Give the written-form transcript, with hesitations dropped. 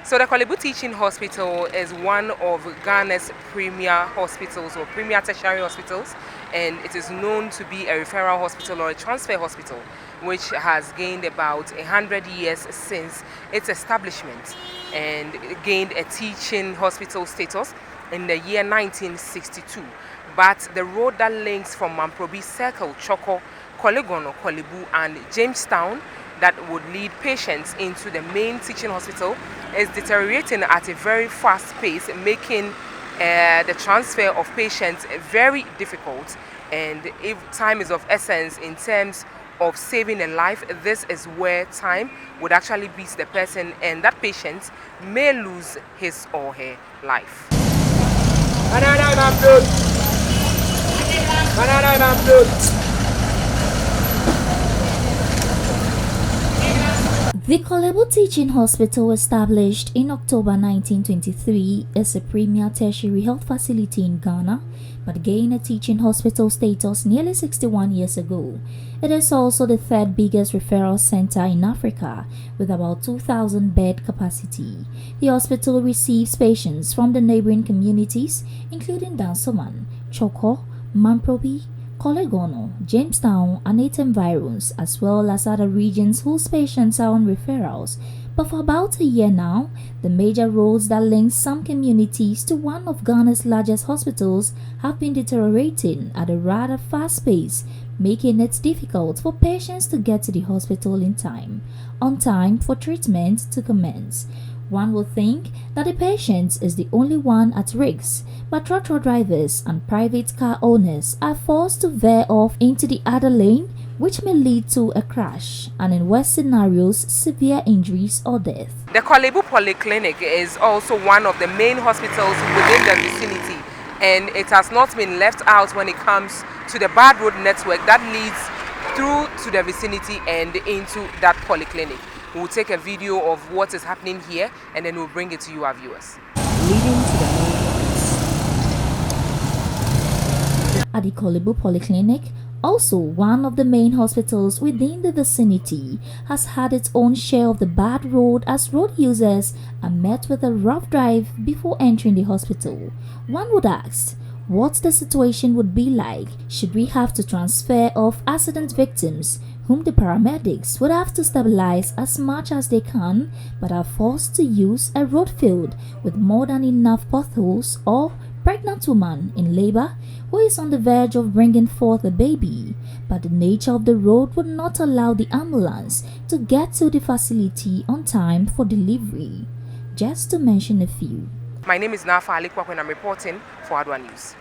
So the Kolebu Teaching Hospital is one of Ghana's premier hospitals or premier tertiary hospitals, and it is known to be a referral hospital or a transfer hospital, which has gained about 100 years since its establishment and gained a teaching hospital status in the year 1962. But the road that links from Mamprobi Circle, Choko, Kolegono, Kolebu and Jamestown that would lead patients into the main teaching hospital is deteriorating at a very fast pace, making the transfer of patients very difficult. And if time is of essence in terms of saving a life, this is where time would actually beat the person, and that patient may lose his or her life. The Kolebu Teaching Hospital, established in October 1923, is a premier tertiary health facility in Ghana, but gained a teaching hospital status nearly 61 years ago. It is also the third biggest referral center in Africa, with about 2,000 bed capacity. The hospital receives patients from the neighboring communities, including Dansoman, Choko, Mamprobi, Kolegono, Jamestown and its environs, as well as other regions whose patients are on referrals. But for about a year now, the major roads that link some communities to one of Ghana's largest hospitals have been deteriorating at a rather fast pace, making it difficult for patients to get to the hospital on time for treatment to commence. One would think that the patient is the only one at risk, but tractor drivers and private car owners are forced to veer off into the other lane, which may lead to a crash and, in worst scenarios, severe injuries or death. The Kolebu Polyclinic is also one of the main hospitals within the vicinity, and it has not been left out when it comes to the bad road network that leads through to the vicinity and into that polyclinic. We'll take a video of what is happening here and then we'll bring it to you, our viewers. Leading to the main roads. At the Kolebu Polyclinic, also one of the main hospitals within the vicinity, has had its own share of the bad road, as road users are met with a rough drive before entering the hospital. One would ask what the situation would be like should we have to transfer off accident victims whom the paramedics would have to stabilize as much as they can, but are forced to use a road filled with more than enough potholes, or pregnant woman in labor who is on the verge of bringing forth a baby, but the nature of the road would not allow the ambulance to get to the facility on time for delivery, just to mention a few. My name is Nafa Alikwak and I'm reporting for Adwa News.